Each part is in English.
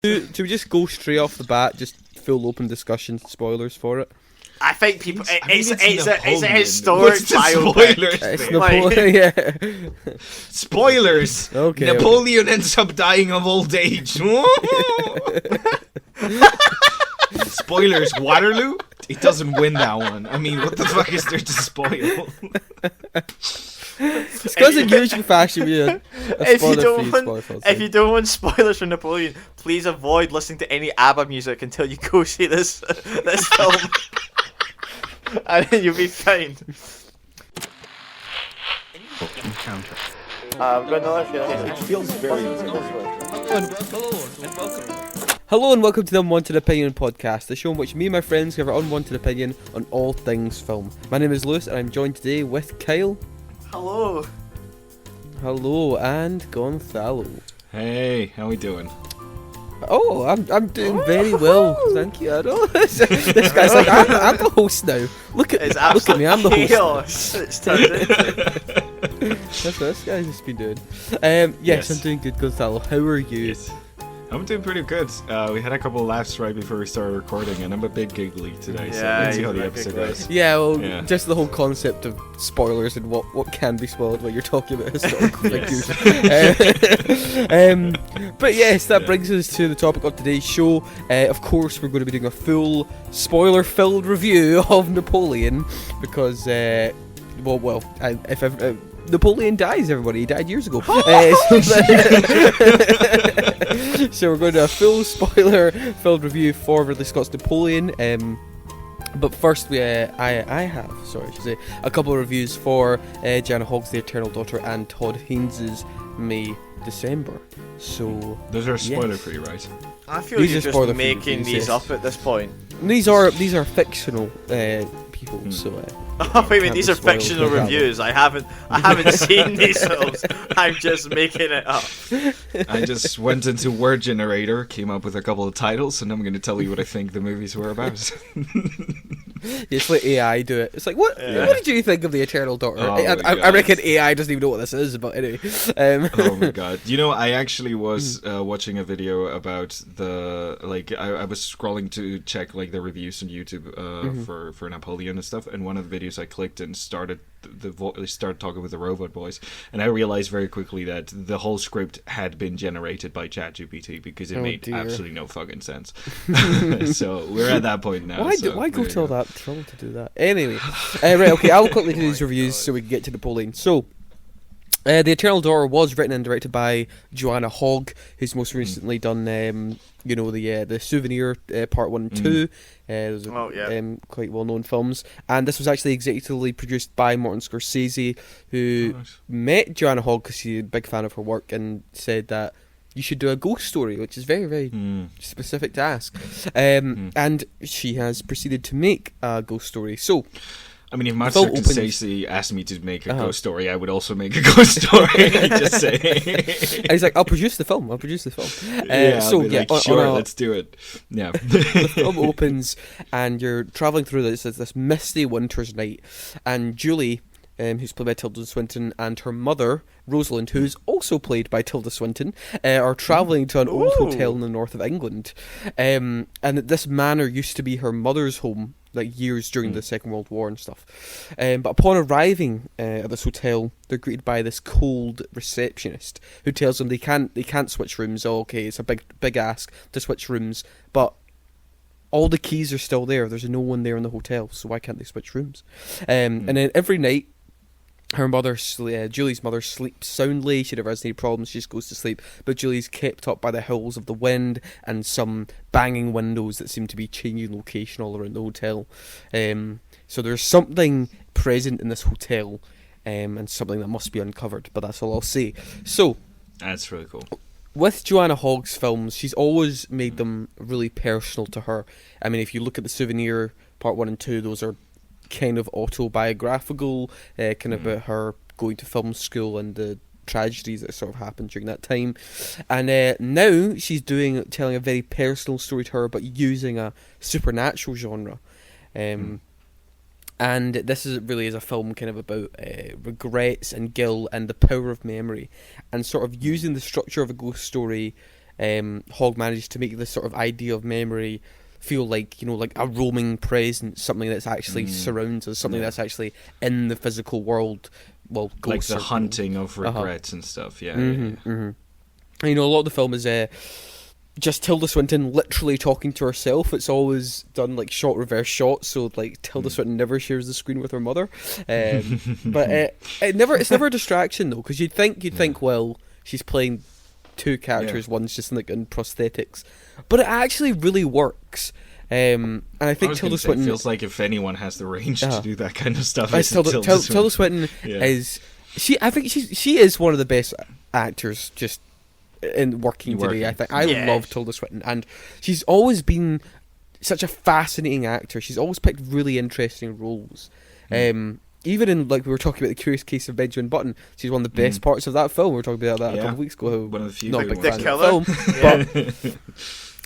Should we just go straight off the bat, just full open discussion, spoilers for it? I think people. It's a What's historic the biopic. spoilers? It's bit? Napoleon, yeah. Spoilers. Okay. Napoleon ends up dying of old age. Spoilers. Waterloo. He doesn't win that one. I mean, what the fuck is there to spoil? It's because in usual fashion we had a If you don't want spoilers for Napoleon, please avoid listening to any ABBA music until you go see this film, and then you'll be fine. Encounter. It feels very. Hello and welcome to the Unwanted Opinion podcast, the show in which me and my friends give our unwanted opinion on all things film. My name is Lewis and I'm joined today with Kyle. Hello. Hello, and Gonzalo. Hey, how we doing? Oh, I'm doing very well, thank you. I know this guy's like, I'm the host now. Look at me, I'm the host. Chaos. It's turned into. That's what this guy's just been doing. Yes, I'm doing good, Gonzalo. How are you? Yes. I'm doing pretty good. We had a couple of laughs right before we started recording, and I'm a bit giggly today, so let's see how the episode goes. Yeah, just the whole concept of spoilers and what can be spoiled when you're talking about historical figures. But yes, that brings us to the topic of today's show. Of course, we're going to be doing a full spoiler-filled review of Napoleon, because, Napoleon dies, everybody. He died years ago. So we're going to do a full spoiler-filled review for Ridley Scott's Napoleon. But first, I have a couple of reviews for Joanna Hogg's The Eternal Daughter and Todd Haynes' May December. So those are spoiler-free, right? I feel you're just making these up at this point. These are fictional people, so. Oh wait a minute, these are fictional reviews. I haven't seen these films. I'm just making it up. I just went into Word Generator, came up with a couple of titles, and I'm going to tell you what I think the movies were about. It's like AI do it. It's like, what did you think of The Eternal Daughter? Oh I reckon AI doesn't even know what this is, but anyway. Oh my god. You know, I actually was watching a video about I was scrolling to check like the reviews on YouTube for Napoleon and stuff, and one of the videos I clicked and started talking with the robot voice, and I realized very quickly that the whole script had been generated by ChatGPT because it made absolutely no fucking sense. So we're at that point now. Why go to all that trouble to do that? Anyway, right, okay, I'll quickly do these reviews so we can get to Napoleon. So, The Eternal Daughter was written and directed by Joanna Hogg, who's most recently done, the Souvenir Part 1 and 2. Those are quite well-known films. And this was actually executively produced by Martin Scorsese, who met Joanna Hogg because he's a big fan of her work and said that you should do a ghost story, which is very, very specific to ask. And she has proceeded to make a ghost story. So, I mean, if Martin Scorsese asked me to make a ghost story, I would also make a ghost story. Just saying. And he's like, I'll produce the film. Sure, let's do it. Yeah. The film opens, and you're travelling through this misty winter's night, and Julie, who's played by Tilda Swinton, and her mother, Rosalind, who's also played by Tilda Swinton, are travelling to an old hotel in the north of England. And this manor used to be her mother's home, like years during the Second World War and stuff. But upon arriving at this hotel, they're greeted by this cold receptionist who tells them they can't switch rooms. Oh, okay, it's a big ask to switch rooms, but all the keys are still there. There's no one there in the hotel, so why can't they switch rooms? And then every night, her mother, Julie's mother, sleeps soundly. She never has any problems. She just goes to sleep. But Julie's kept up by the howls of the wind and some banging windows that seem to be changing location all around the hotel. So there's something present in this hotel, and something that must be uncovered. But that's all I'll say. So that's really cool. With Joanna Hogg's films, she's always made them really personal to her. I mean, if you look at the Souvenir Part 1 and 2, those are kind of autobiographical, kind of about her going to film school and the tragedies that sort of happened during that time. And now she's telling a very personal story to her, but using a supernatural genre. And this is a film kind of about regrets and guilt and the power of memory, and sort of using the structure of a ghost story Hogg managed to make this sort of idea of memory feel like, like a roaming presence, something that's actually surrounds us, something that's actually in the physical world. Well, like the hunting of regrets and stuff. Yeah. And, a lot of the film is just Tilda Swinton literally talking to herself. It's always done like shot reverse shot, so like Tilda Swinton never shares the screen with her mother. But it's never a distraction though, because you'd think, well, she's playing two characters, one's just like in prosthetics, but it actually really works. And I think Tilda Swinton feels like if anyone has the range to do that kind of stuff, it's Tilda Swinton is she. I think she is one of the best actors just in working today. I think I love Tilda Swinton, and she's always been such a fascinating actor. She's always picked really interesting roles. Even in, like, we were talking about The Curious Case of Benjamin Button, she's one of the best parts of that film. We were talking about that a couple of weeks ago. One of the few not a big ones. fan of the film,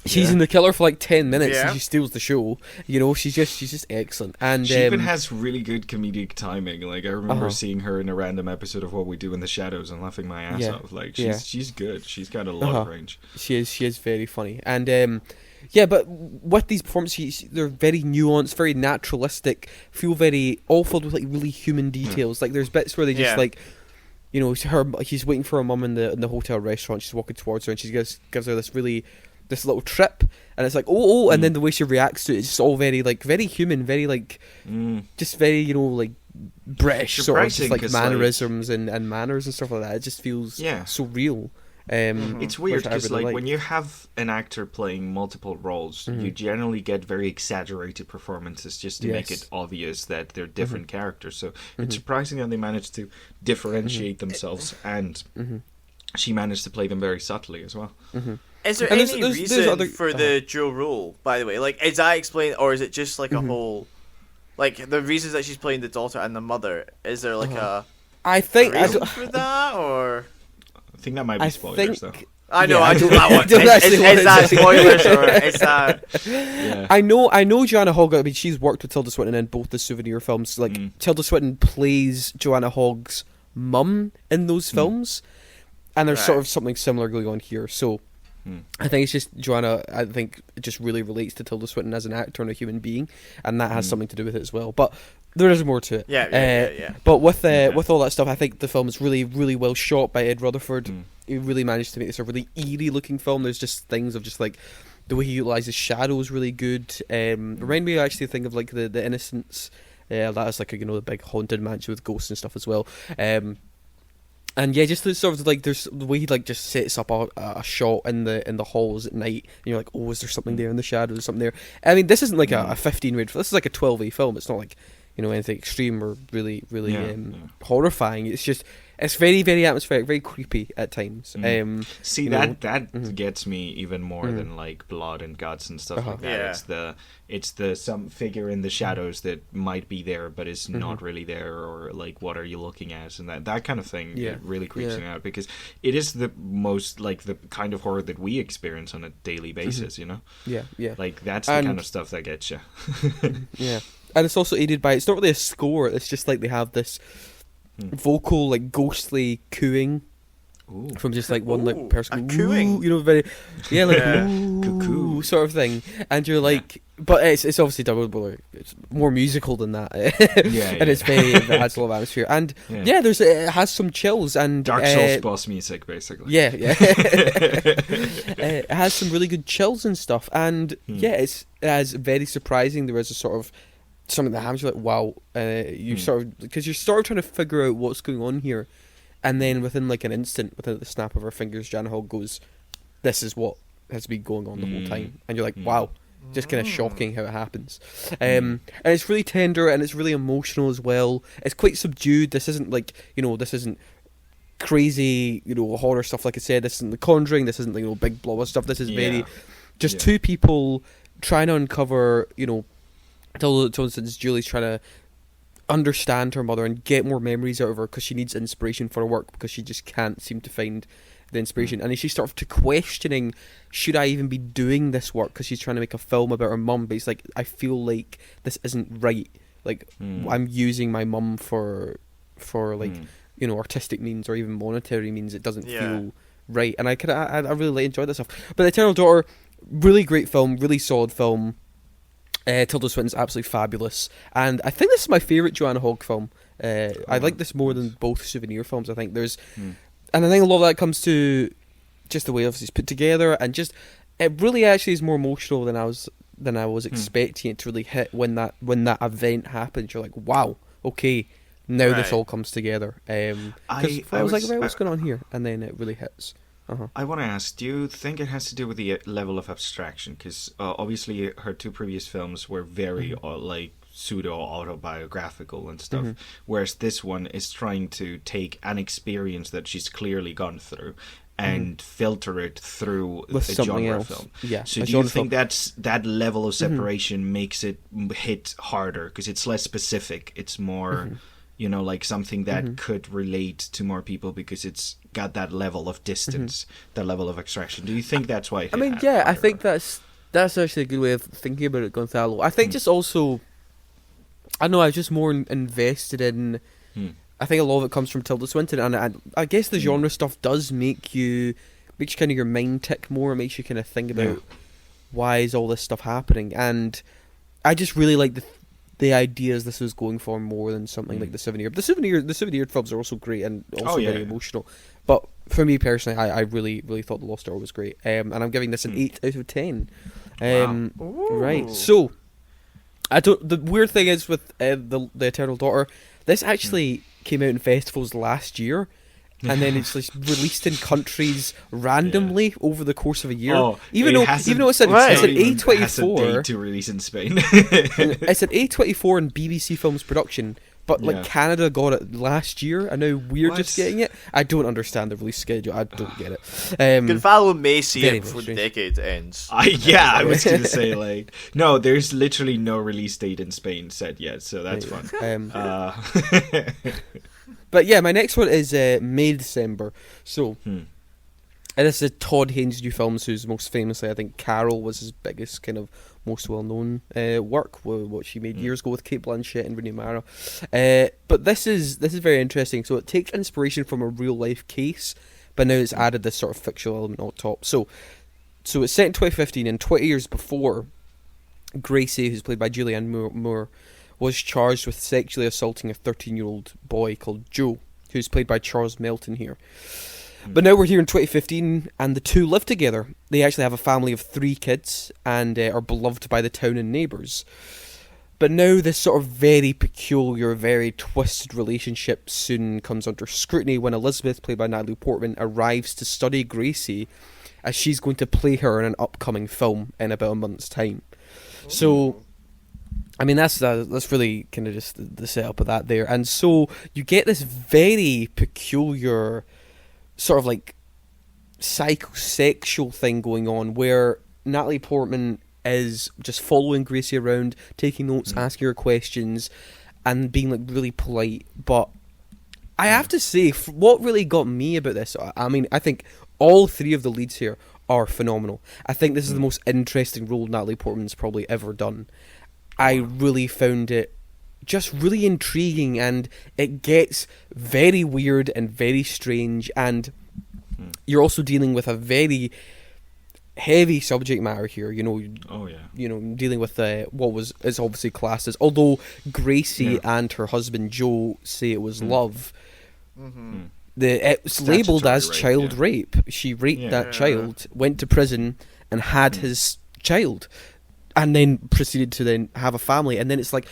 but she's in The Killer for like 10 minutes and she steals the show. She's just excellent. And she even has really good comedic timing. Like, I remember seeing her in a random episode of What We Do in the Shadows and laughing my ass off. Like, she's good. She's got a lot of range. She is very funny. And but with these performances, they're very nuanced, very naturalistic, feel all filled with like really human details. Like, there's bits where they just like, he's waiting for her mum in the hotel restaurant. She's walking towards her, and she gives her this little trip, and it's like and then the way she reacts to it is just all very human, very like just very like British sort of just like mannerisms and manners and stuff like that. It just feels so real. It's weird because when you have an actor playing multiple roles, you generally get very exaggerated performances just to make it obvious that they're different characters. So it's surprising that they managed to differentiate themselves, and she managed to play them very subtly as well. Is there any reason for the dual role, by the way? Like, is that explained, or is it just like a whole, like, the reasons that she's playing the daughter and the mother? Is there like a reason for that, or? I think that might be spoilers, though. I know, I do that one. Is that spoilers, or is that? Yeah. I know Joanna Hogg. I mean, she's worked with Tilda Swinton in both the Souvenir films. Like, Tilda Swinton plays Joanna Hogg's mum in those films, and there's sort of something similar going on here. So, I think it's just Joanna. I think it just really relates to Tilda Swinton as an actor and a human being, and that has something to do with it as well. But there is more to it. Yeah. But with all that stuff, I think the film is really, really well shot by Ed Rutherford. He really managed to make this a really eerie looking film. There's just things of just like the way he utilizes shadows really good. Remind me actually think of like the Innocents. That is like the big haunted mansion with ghosts and stuff as well. And just the sort of like there's the way he like just sets up a shot in the halls at night, and you're like, oh, is there something there in the shadows? Or something there? I mean, this isn't like a 15 rated. This is like a 12A film. It's not like anything extreme or really horrifying. It's just it's very, very atmospheric, very creepy at times. See, that gets me even more than like blood and guts and stuff like that. Yeah. It's the some figure in the shadows that might be there but is not really there, or like what are you looking at, and that kind of thing really creeps me out, because it is the most like the kind of horror that we experience on a daily basis. Like that's the kind of stuff that gets you. And it's also aided by, it's not really a score, it's just like they have this vocal, like, ghostly cooing from just like one like person cooing, very cuckoo sort of thing, and you're like, but it's obviously double, it's more musical than that, and it's very, it has a lot of atmosphere, and it has some chills and Dark Souls boss music basically. It has some really good chills and stuff, and it's very surprising. There is a sort of something that happens, you're like, wow, you sort of, because you're sort of trying to figure out what's going on here, and then within like an instant, within the snap of her fingers, Joanna Hogg goes, this is what has been going on the whole time, and you're like, wow, just kind of shocking how it happens. And it's really tender, and it's really emotional as well. It's quite subdued. This isn't like, this isn't crazy, horror stuff like I said. This isn't The Conjuring, this isn't like, big blob stuff. This is very just two people trying to uncover, Tilda Julie's trying to understand her mother and get more memories out of her, because she needs inspiration for her work, because she just can't seem to find the inspiration. And then she's sort of to questioning, should I even be doing this work, because she's trying to make a film about her mum, but it's like, I feel like this isn't right, like I'm using my mum for like artistic means or even monetary means. It doesn't feel right, and I really enjoyed that stuff. But The Eternal Daughter, really great film, really solid film. Tilda Swinton's absolutely fabulous, and I think this is my favourite Joanna Hogg film. I like this more than both Souvenir films. I think and I think a lot of that comes to just the way obviously it's put together, and just it really actually is more emotional than I was expecting it to really hit when that event happened. You're like, wow, okay, now this all comes together. I was like, right, what's going on here? And then it really hits. I want to ask, do you think it has to do with the level of abstraction? Because obviously her two previous films were very like pseudo-autobiographical and stuff, whereas this one is trying to take an experience that she's clearly gone through and filter it through with a something genre else. film. Yeah. So do you think that level of separation makes it hit harder? Because it's less specific. It's more... you know, like something that could relate to more people because it's got that level of distance, that level of abstraction. Do you think that's why? I mean, yeah, I think that's actually a good way of thinking about it, Gonzalo. I think just also, I don't know, I was just more invested in. I think a lot of it comes from Tilda Swinton, and I guess the genre stuff does makes you kind of your mind tick more. It makes you kind of think about why is all this stuff happening, and I just really like the ideas this was going for more than something like The Souvenir. The Souvenir films are also great and also very emotional. But for me personally, I really, really thought The Lost Daughter was great. And I'm giving this an 8 out of 10. Right. So, the weird thing is with the Eternal Daughter, this actually came out in festivals last year. And then it's like released in countries randomly over the course of a year. Even though it's an A24 to release in Spain. It's an A24 and BBC Films production, but like Canada got it last year, and now we're just getting it. I don't understand the release schedule. I don't get it. Gonzalo may see it before the decade ends. I was going to say, like, no, there's literally no release date in Spain set yet, so that's fun. But yeah, my next one is May December. So, and this is Todd Haynes' new films, who's most famously, I think, Carol was his biggest kind of most well-known work, what she made years ago with Cate Blanchett and Rooney Mara. But this is very interesting. So it takes inspiration from a real-life case, but now it's added this sort of fictional element on top. So it's set in 2015, and 20 years before, Gracie, who's played by Julianne Moore, was charged with sexually assaulting a 13-year-old boy called Joe, who's played by Charles Melton here. But now we're here in 2015, and the two live together. They actually have a family of 3 kids, and are beloved by the town and neighbours. But now this sort of very peculiar, very twisted relationship soon comes under scrutiny when Elizabeth, played by Natalie Portman, arrives to study Gracie, as she's going to play her in an upcoming film in about a month's time. So... I mean, that's really kind of just the setup of that there. And so you get this very peculiar sort of like psychosexual thing going on where Natalie Portman is just following Gracie around, taking notes, asking her questions, and being like really polite. But I have to say, what really got me about this, I mean, I think all 3 of the leads here are phenomenal. I think this is the most interesting role Natalie Portman's probably ever done. I really found it just really intriguing, and it gets very weird and very strange, and you're also dealing with a very heavy subject matter here, you know, dealing with what is obviously classed as, although Gracie and her husband Joe say it was love, it's labelled as child rape. She raped that child, went to prison, and had his child. And then proceeded to then have a family, and then it's like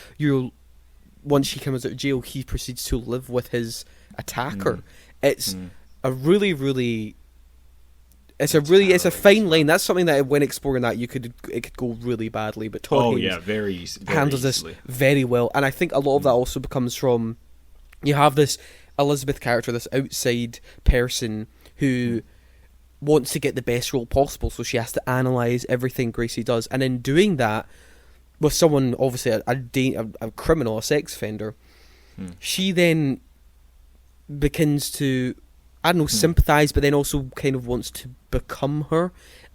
once she comes out of jail, he proceeds to live with his attacker. It's a really, really, it's a fine line. That's something that when exploring that, it could go really badly. But Todd Haynes very handles easily. This very well, and I think a lot of that also comes from you have this Elizabeth character, this outside person who wants to get the best role possible, so she has to analyse everything Gracie does, and in doing that with someone obviously a criminal, a sex offender, she then begins to sympathise, but then also kind of wants to become her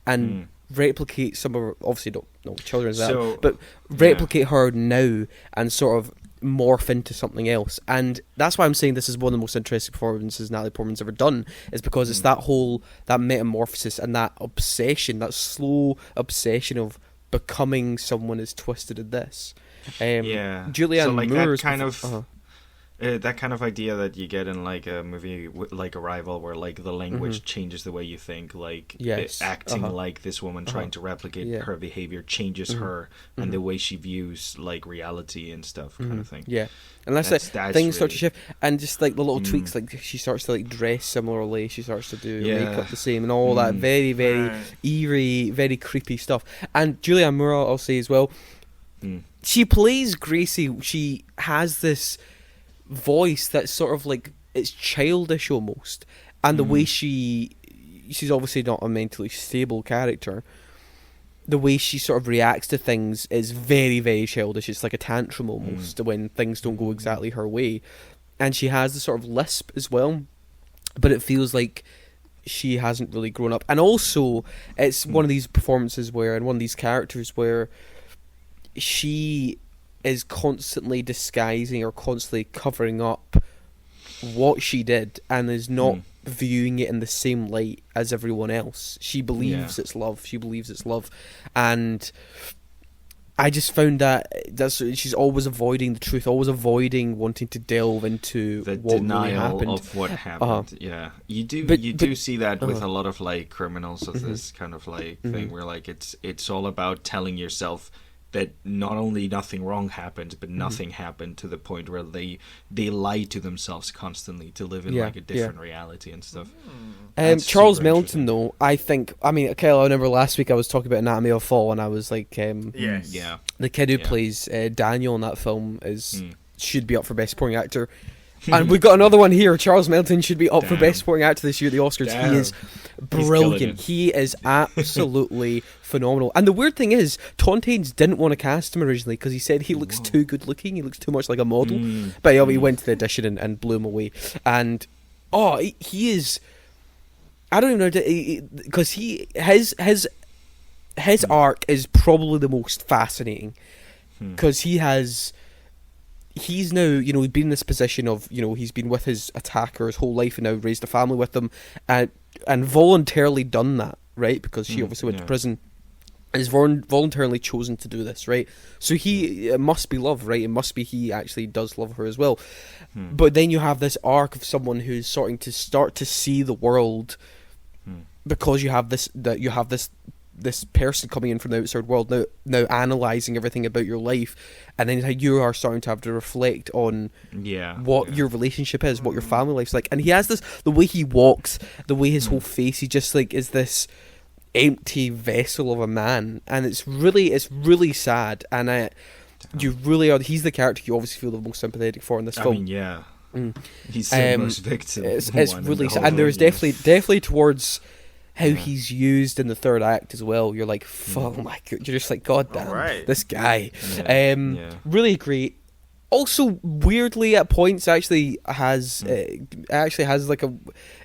and replicate some of her, obviously no children but replicate her now and sort of morph into something else. And that's why I'm saying this is one of the most interesting performances Natalie Portman's ever done, is because it's that metamorphosis and that obsession, that slow obsession of becoming someone as twisted as this. Julianne Moore's that kind of idea that you get in like a movie like Arrival, where like the language changes the way you think, like acting like this woman trying to replicate her behavior changes her and the way she views like reality and stuff, kind of thing. And that's things start to shift, and just like the little tweaks, like she starts to like dress similarly, she starts to do makeup the same, and all that very, very eerie, very creepy stuff. And Julianne Moore, I'll say as well, she plays Gracie. She has this voice that's sort of like, it's childish almost, and the way she's obviously not a mentally stable character. The way she sort of reacts to things is very, very childish. It's like a tantrum almost when things don't go exactly her way. And she has the sort of lisp as well, but it feels like she hasn't really grown up. And also, it's one of these performances where, and one of these characters where she is constantly disguising or constantly covering up what she did, and is not viewing it in the same light as everyone else. She believes it's love. She believes it's love. And I just found she's always avoiding the truth, always avoiding wanting to delve into the what denial really happened. of what happened. You do see that with a lot of like criminals of this kind of like thing, where like it's all about telling yourself that not only nothing wrong happened, but nothing happened, to the point where they lie to themselves constantly to live in like a different reality and stuff. Charles Melton, though, I mean, Kyle, I remember last week I was talking about Anatomy of a Fall, and I was like, the kid who plays Daniel in that film should be up for Best Supporting Actor. And we've got another one here. Charles Melton should be up for Best Supporting Actor this year at the Oscars. He is brilliant. He is absolutely phenomenal. And the weird thing is, Todd Haynes didn't want to cast him originally because he said he looks too good looking. He looks too much like a model. But he went to the audition and blew him away. And he is. I don't even know, because his arc is probably the most fascinating, because he's now, he's been in this position of, he's been with his attacker his whole life and now raised a family with them, and voluntarily done that, right? Because she obviously went to prison, and has voluntarily chosen to do this, right? So it must be love, right? It must be he actually does love her as well. But then you have this arc of someone who's starting to see the world, because you have this person coming in from the outside world now analysing everything about your life, and then you are starting to have to reflect on what your relationship is, what your family life's like. And he has the way he walks, the way his whole face, he just like is this empty vessel of a man, and it's really sad. And you really are. He's the character you obviously feel the most sympathetic for in this film. I mean, he's the most victim. It's really sad, and there's definitely towards how he's used in the third act as well. You're like, oh my god, you're just like, god damn, this guy. Really great. Also, weirdly, at points, actually has like a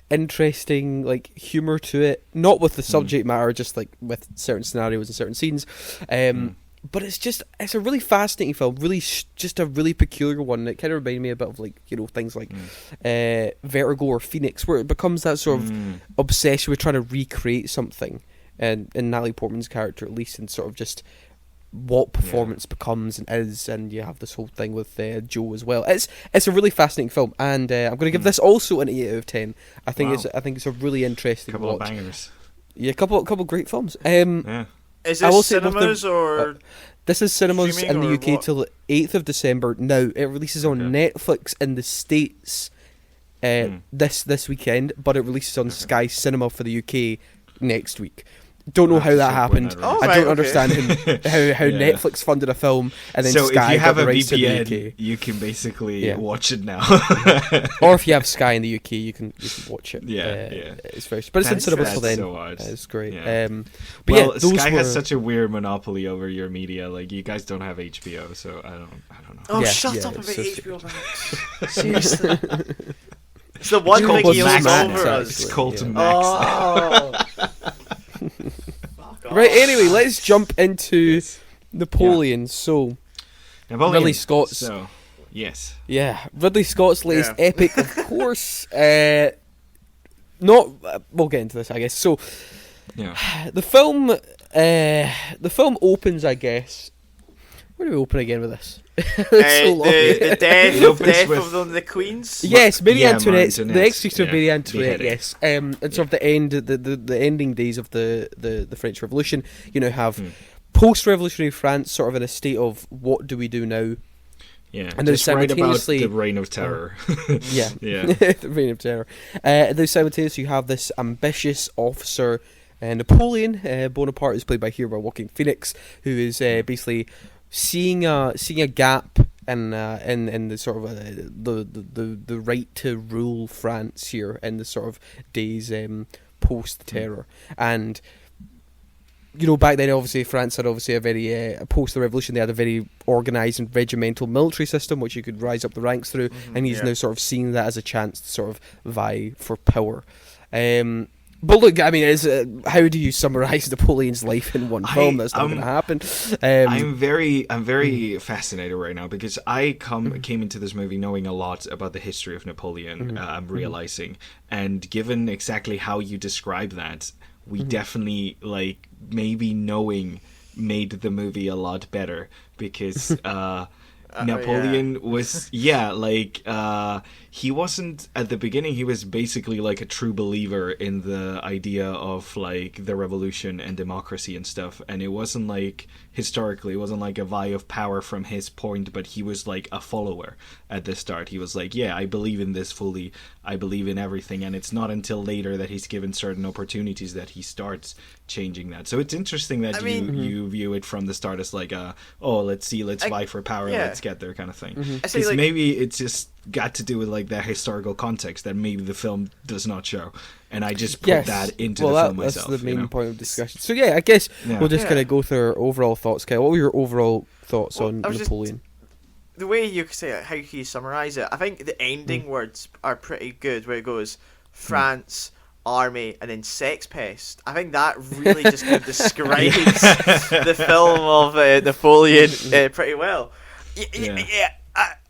interesting like humor to it. Not with the subject matter, just like with certain scenarios and certain scenes. But it's a really fascinating film. Really, just a really peculiar one. It kind of reminded me a bit of like things like Vertigo or Phoenix, where it becomes that sort of obsession with trying to recreate something, and in Natalie Portman's character at least, and sort of just what performance becomes and is. And you have this whole thing with Joe as well. It's a really fascinating film, and I'm going to give this also an 8 out of 10. I think it's a really interesting couple watch. Of bangers. Yeah, a couple great films. Is this cinemas or this is cinemas in the UK till the 8th of December. Now it releases on Netflix in the States this weekend, but it releases on Sky Cinema for the UK next week. Don't know how that happened. I don't understand how Netflix funded a film and then Sky got the rights in the UK. You can basically watch it now. Or if you have Sky in the UK, you can watch it. It's very, but it's in cinemas till then. So odd. It's great. Yeah. But Sky has such a weird monopoly over your media. Like, you guys don't have HBO, so I don't know. Oh, shut up about HBO Max. Seriously. It's the one thing he owns over us. It's called to Max. Right, anyway, let's jump into Napoleon. So, Ridley Scott's Yes. Yeah, Ridley Scott's latest epic, of course. We'll get into this, I guess. So, the film opens, I guess. Where do we open again with this? So long. The death of the queens. Yes, Marie Antoinette. The execution of Marie Antoinette. Yes, and sort of the end, the ending days of the French Revolution. You now have post-revolutionary France, sort of in a state of what do we do now? Yeah, and there's simultaneously the Reign of Terror. The Reign of Terror. There's simultaneously you have this ambitious officer, Napoleon Bonaparte, is played by Joaquin Phoenix, who is basically seeing a gap in the sort of the right to rule France here in the sort of days post terror. And back then, obviously, France had a very post the revolution. They had a very organised and regimental military system, which you could rise up the ranks through. And he's now sort of seeing that as a chance to sort of vie for power. But look, I mean, how do you summarise Napoleon's life in one film? That's not going to happen. I'm very fascinated right now because I came into this movie knowing a lot about the history of Napoleon. I'm realising, and given exactly how you describe that, we definitely maybe knowing made the movie a lot better because Napoleon was he wasn't at the beginning. He was basically like a true believer in the idea of like the revolution and democracy and stuff, and it wasn't like historically it wasn't like a vie of power from his point, but he was like a follower at the start. He was like, I believe in this fully, I believe in everything, and it's not until later that he's given certain opportunities that he starts changing that. So it's interesting that you view it from the start as like let's vie for power, let's get there kind of thing. Because maybe it's just got to do with like that historical context that maybe the film does not show, and I just put that into the film myself. That's the main point of discussion. So I guess we'll just kind of go through our overall thoughts. Kyle, what were your overall thoughts on Napoleon? The way you say it, how can you summarise it? I think the ending words are pretty good, where it goes France, army, and then sex pest. I think that really just kind of describes the film of Napoleon pretty well.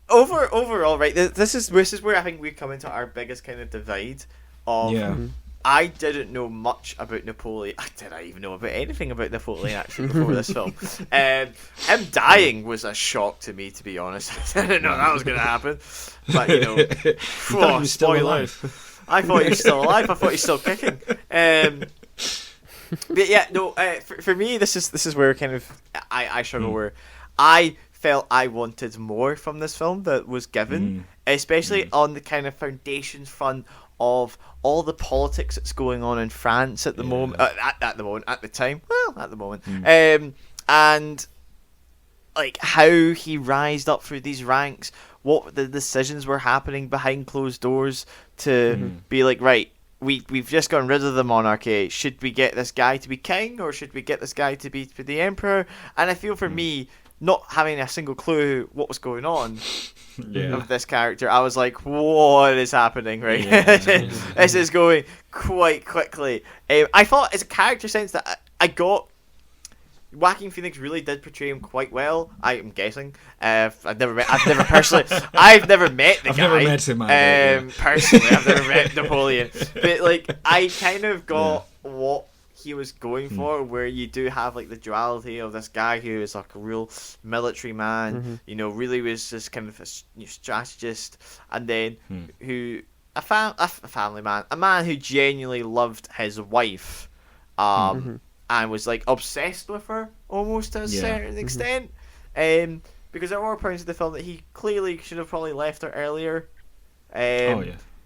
Overall, right, this is where I think we come into our biggest kind of divide of I didn't know much about Napoleon. Did I even know about anything about Napoleon actually before this film? Him dying was a shock to me, to be honest. I didn't know that was going to happen. But spoilers. I thought he was still alive. I thought he was still kicking. But for me, this is where kind of I struggle where I felt I wanted more from this film that was given, especially on the kind of foundations front of all the politics that's going on in France at the moment, at the time, and like how he rised up through these ranks, what the decisions were happening behind closed doors to be like, right, we've just gotten rid of the monarchy. Should we get this guy to be king, or should we get this guy to be the emperor? And I feel for me, not having a single clue what was going on of this character, I was like, what is happening, right? This is going quite quickly. I thought as a character sense that I got Joaquin Phoenix really did portray him quite well. I'm guessing. I've never met the guy. I've never met him personally. I've never met Napoleon, but like I kind of got what he was going for, where you do have like the duality of this guy who is like a real military man, really was just kind of a strategist, and then who a family man, a man who genuinely loved his wife, and was like obsessed with her almost to a certain extent, because there were points of the film that he clearly should have probably left her earlier.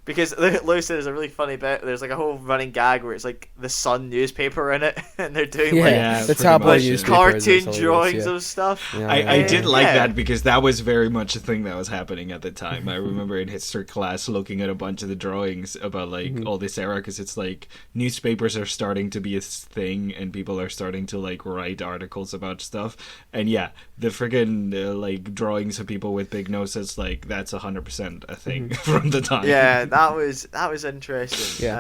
Because Lewis said there's a really funny bit. There's like a whole running gag where it's like the Sun newspaper in it, and they're doing the tabloid newspaper, cartoon drawings of stuff. I did like that because that was very much a thing that was happening at the time. I remember in history class looking at a bunch of the drawings about like all this era, because it's like newspapers are starting to be a thing, and people are starting to like write articles about stuff. And the friggin' like drawings of people with big noses, like that's 100% a thing from the time. That was interesting.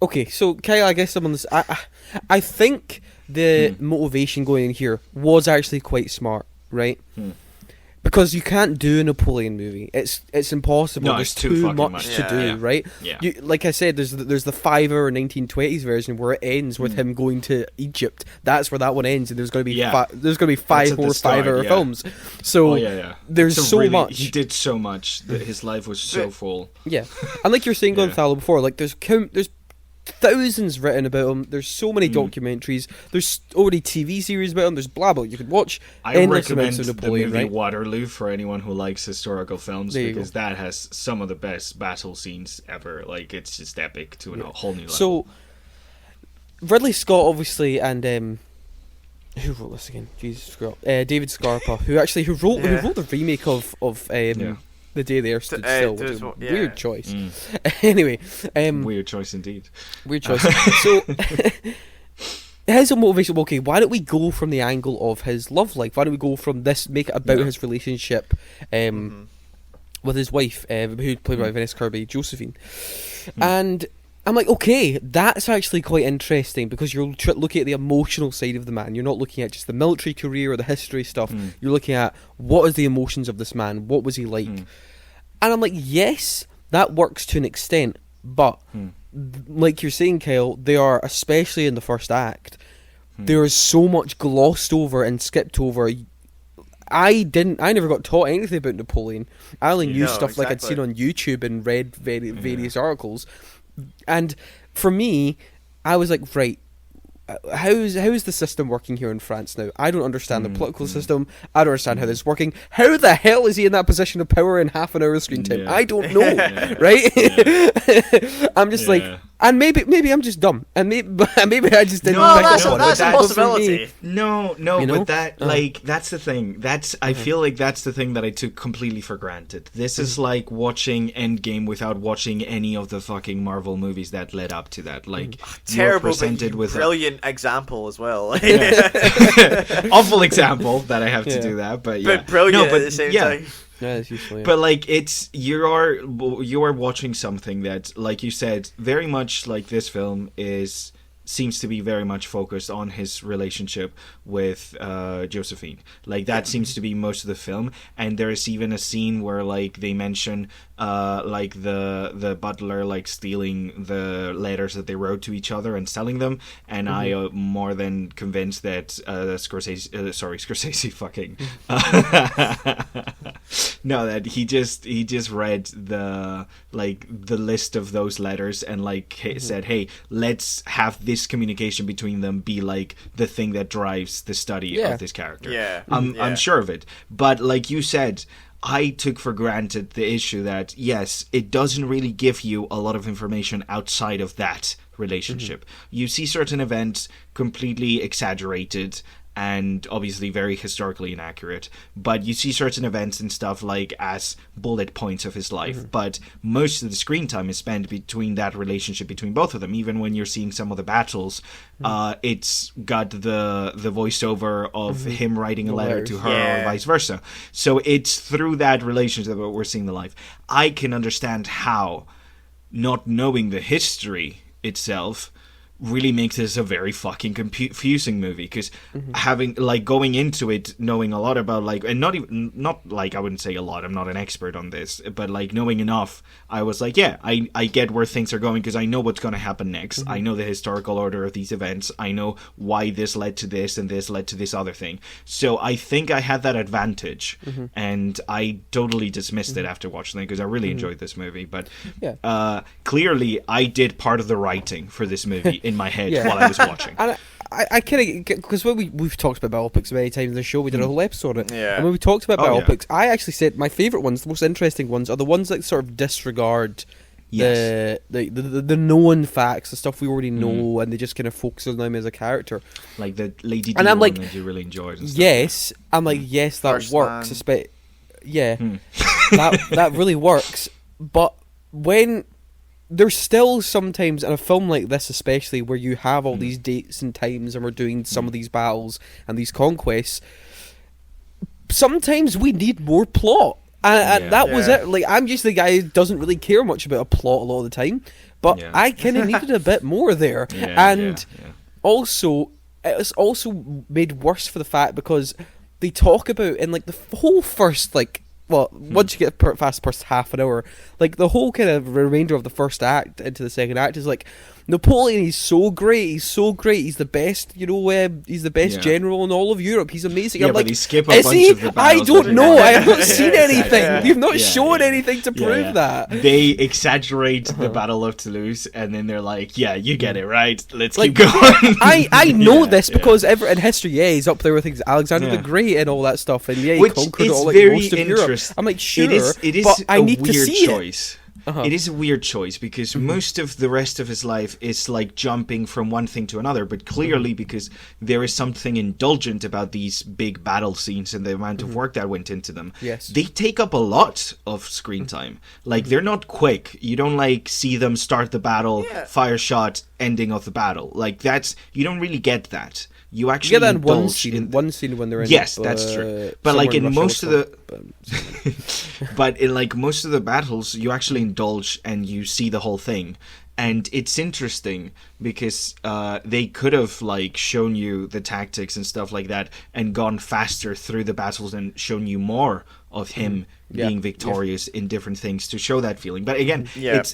Okay, so Kyle, I guess I'm on this. I think the motivation going in here was actually quite smart, right? Because you can't do a Napoleon movie. It's impossible. No, there's it's too much to do, right? Yeah. Like I said, there's the 5-hour 1920s version where it ends with him going to Egypt. That's where that one ends, and there's going to be there's going to be 5 more 5-hour films. So there's so much. He did so much that his life was so full. Yeah, and like you're saying, Gonzalo, before, like there's thousands written about him. There's so many documentaries. There's already TV series about him. There's blah blah. You could watch endless amounts of Napoleon. The movie right? Waterloo for anyone who likes historical films, because that has some of the best battle scenes ever. Like, it's just epic to a whole new level. So Ridley Scott, obviously, and who wrote this again? Jesus Christ, David Scarpa, who wrote the remake of The Day the Earth Stood Still, which is a weird choice. Anyway, weird choice indeed. Weird choice. So, his motivation. Okay, why don't we go from the angle of his love life? Why don't we go from this? Make it about his relationship with his wife, who's played by Vanessa Kirby, Josephine. And I'm like, okay, that's actually quite interesting, because you're looking at the emotional side of the man. You're not looking at just the military career or the history stuff. You're looking at what is the emotions of this man. What was he like? And I'm like, yes, that works to an extent, but like you're saying, Kyle, they are, especially in the first act, there is so much glossed over and skipped over. I never got taught anything about Napoleon. I only knew stuff like I'd seen on YouTube and read various articles. And for me, I was like, right, how is the system working here in France now? I don't understand the political system. I don't understand how this is working. How the hell is he in that position of power in half an hour of screen time? I don't know, right? I'm just like, and maybe I'm just dumb, and maybe I just didn't. No, that's a possibility. No, but that that's the thing. I feel like that's the thing that I took completely for granted. This is like watching Endgame without watching any of the fucking Marvel movies that led up to that. Like, terrible, presented with brilliant example as well. Awful example that I have to do that, but brilliant at the same time. Yeah, it's useful, but like, you are watching something that, like you said, very much like this film seems to be very much focused on his relationship with Josephine. Like, that seems to be most of the film, and there is even a scene where like they mention like the butler like stealing the letters that they wrote to each other and selling them, and I am more than convinced that Scorsese fucking no, that he just read the list of those letters and said, hey, let's have this communication between them be like the thing that drives the study of this character. I'm sure of it. But like you said, I took for granted the issue that, yes, it doesn't really give you a lot of information outside of that relationship. You see certain events completely exaggerated and obviously very historically inaccurate, but you see certain events and stuff like as bullet points of his life, but most of the screen time is spent between that relationship between both of them. Even when you're seeing some of the battles, it's got the voiceover of him writing a letter to her or vice versa. So it's through that relationship that we're seeing the life. I can understand how not knowing the history itself really makes this a very fucking confusing movie, because having going into it knowing a lot about and not I wouldn't say a lot, I'm not an expert on this, but knowing enough, I was like, yeah, I get where things are going, because I know what's going to happen next. I know the historical order of these events. I know why this led to this and this led to this other thing. So I think I had that advantage, and I totally dismissed it after watching it, because I really enjoyed this movie. But clearly I did part of the writing for this movie in my head while I was watching. And I kind of, because when we've talked about biopics many times in the show, we did a whole episode on it. And when we talked about biopics, I actually said my favourite ones, the most interesting ones, are the ones that sort of disregard the known facts, the stuff we already know, and they just kind of focus on them as a character. Like the Lady D and I'm one like, that you really enjoyed. And yes, I'm like, yes, that First works. Man. That really works. But when there's still sometimes in a film like this, especially where you have all these dates and times, and we're doing some of these battles and these conquests, sometimes we need more plot. And that was it. Like, I'm just the guy who doesn't really care much about a plot a lot of the time, but I kind of needed a bit more there. Also, it's also made worse for the fact, because they talk about in like the whole first once you get past the first half an hour, like the whole kind of remainder of the first act into the second act is like Napoleon. He's so great. He's the best. He's the best general in all of Europe. He's amazing. Yeah, I'm but like, he skip a bunch of the battles. I don't know. I have not seen anything. You've not shown anything to prove that. They exaggerate the Battle of Toulouse, and then they're like, "Yeah, you get it right. Let's keep going." I know this because in history, he's up there with things Alexander the Great and all that stuff, and he conquered all most of Europe. I'm like, sure, it is but I need weird to see choice. It is a weird choice because most of the rest of his life is like jumping from one thing to another, but clearly because there is something indulgent about these big battle scenes and the amount of work that went into them. Yes. They take up a lot of screen time. Like, they're not quick. You don't like see them start the battle, fire shot, ending of the battle. Like, you don't really get that. You actually get that in one scene when they're in. Yes, that's true. But like in most of the, but in like most of the battles, you actually indulge and you see the whole thing, and it's interesting because they could have like shown you the tactics and stuff like that, and gone faster through the battles and shown you more of him being victorious in different things to show that feeling. But again, I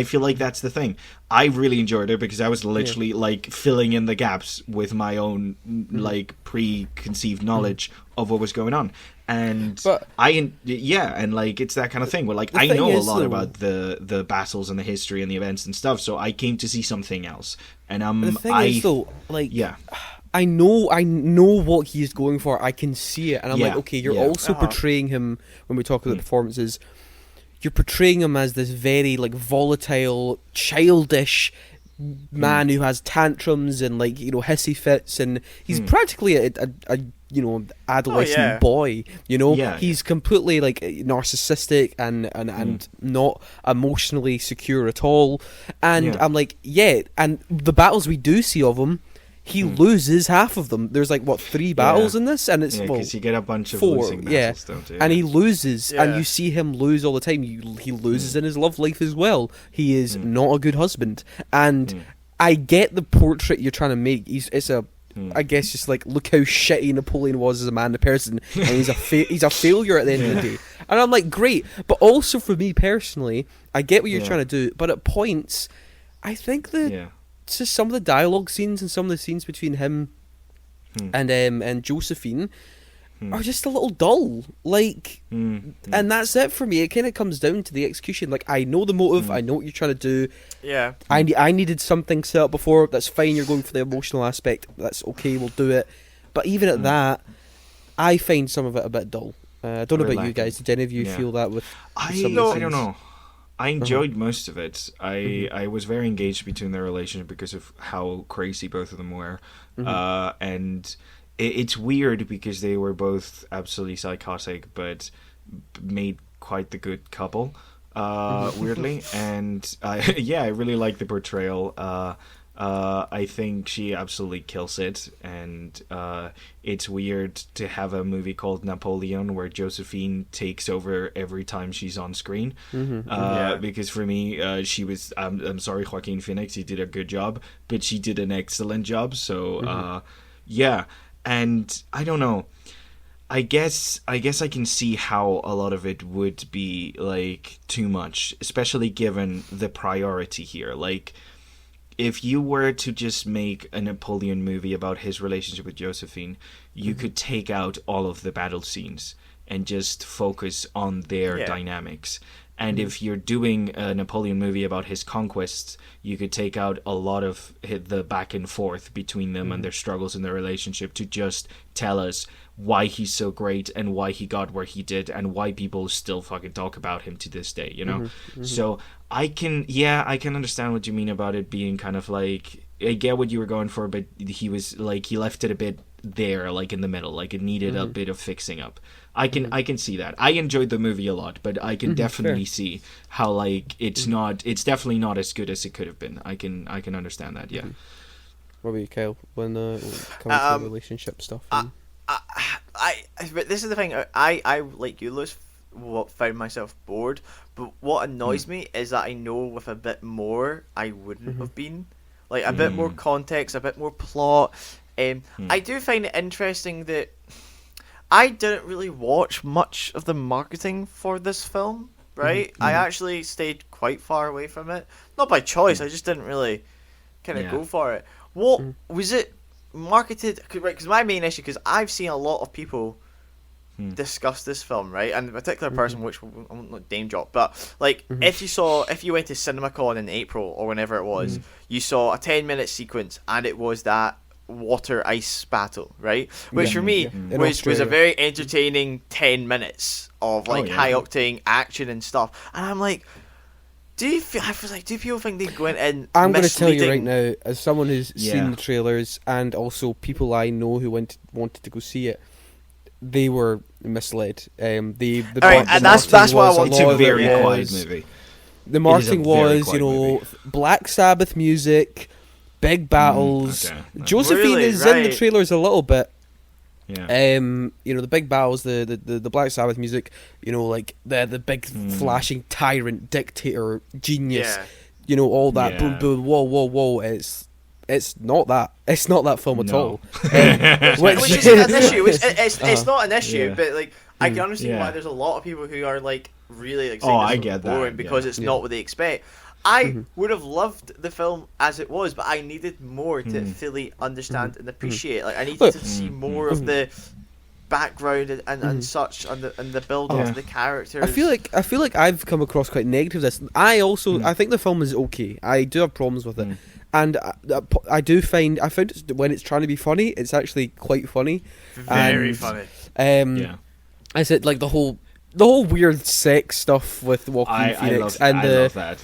feel like that's the thing. I really enjoyed it because I was literally like filling in the gaps with my own like preconceived knowledge of what was going on. And and like it's that kind of thing where like I know a lot about the battles and the history and the events and stuff, so I came to see something else. And I know what he's going for. I can see it, and I'm like, okay, you're also portraying him when we talk about the performances. You're portraying him as this very like volatile, childish man who has tantrums and like hissy fits, and he's practically a adolescent boy. He's completely like narcissistic and not emotionally secure at all. And I'm like, and the battles we do see of him, he loses half of them. There's like 3 battles in this, and it's because you get a bunch of 4, losing battles, don't you? And he loses, and you see him lose all the time. He loses in his love life as well. He is not a good husband, and I get the portrait you're trying to make. I guess just like look how shitty Napoleon was as a man and a person, and he's a failure at the end of the day. And I'm like, great, but also for me personally, I get what you're trying to do, but at points, I think just some of the dialogue scenes and some of the scenes between him and Josephine are just a little dull. Like, and that's it for me. It kind of comes down to the execution. Like, I know the motive, I know what you're trying to do. Yeah. I needed something set up before. That's fine. You're going for the emotional aspect. That's okay. We'll do it. But even at that, I find some of it a bit dull. I don't know about you guys. Did any of you feel that with? I don't know. I enjoyed most of it. I was very engaged between their relationship because of how crazy both of them were. And it's weird because they were both absolutely psychotic, but made quite the good couple, weirdly. And I really like the portrayal. I think she absolutely kills it, and it's weird to have a movie called Napoleon where Josephine takes over every time she's on screen. Because for me, she was. I'm sorry, Joaquin Phoenix. He did a good job, but she did an excellent job. So and I don't know. I guess I can see how a lot of it would be like too much, especially given the priority here. Like, if you were to just make a Napoleon movie about his relationship with Josephine, you could take out all of the battle scenes and just focus on their dynamics. And if you're doing a Napoleon movie about his conquests, you could take out a lot of the back and forth between them and their struggles in their relationship to just tell us why he's so great and why he got where he did and why people still fucking talk about him to this day, So I can understand what you mean about it being kind of like, I get what you were going for, but he was like, he left it a bit there, like in the middle, like it needed a bit of fixing up. I can see that. I enjoyed the movie a lot, but I can definitely see how like it's definitely not as good as it could have been. I can understand that. Yeah. What about you, Kyle? When coming to relationship stuff. But this is the thing. I like you, Lewis, found myself bored. But what annoys me is that I know with a bit more, I wouldn't have been. Like a bit more context, a bit more plot. I do find it interesting that I didn't really watch much of the marketing for this film, right? I actually stayed quite far away from it. Not by choice, I just didn't really kind of go for it. What was it marketed? Because my main issue, because I've seen a lot of people discuss this film, right? And a particular person, which I won't name drop, but like if you went to CinemaCon in April or whenever it was, you saw a 10-minute sequence, and it was that water ice battle, right? Which for me was a very entertaining 10 minutes of like high octane action and stuff. And I'm like, do people think they go in and I'm going to tell you right now, as someone who's seen the trailers and also people I know who wanted to go see it, they were misled. And that's why I want to very quiet movie. The marketing was, Black Sabbath music, big battles. Josephine is in the trailers a little bit. Yeah. The big battles, the Black Sabbath music, like the big flashing tyrant, dictator, genius, all that boom boom, whoa. It's not that. It's not that film at all. Which is an issue. It's not an issue, but like I can understand why there's a lot of people who are like really like saying this is boring because it's not what they expect. I would have loved the film as it was, but I needed more to fully understand and appreciate. Like I needed to see more of the background and such, and the build up to the characters. I feel like I've come across quite negative with this. I think the film is okay. I do have problems with it. And I found it, when it's trying to be funny, it's actually quite funny. Very funny. I said like the whole weird sex stuff with Joaquin Phoenix I love that.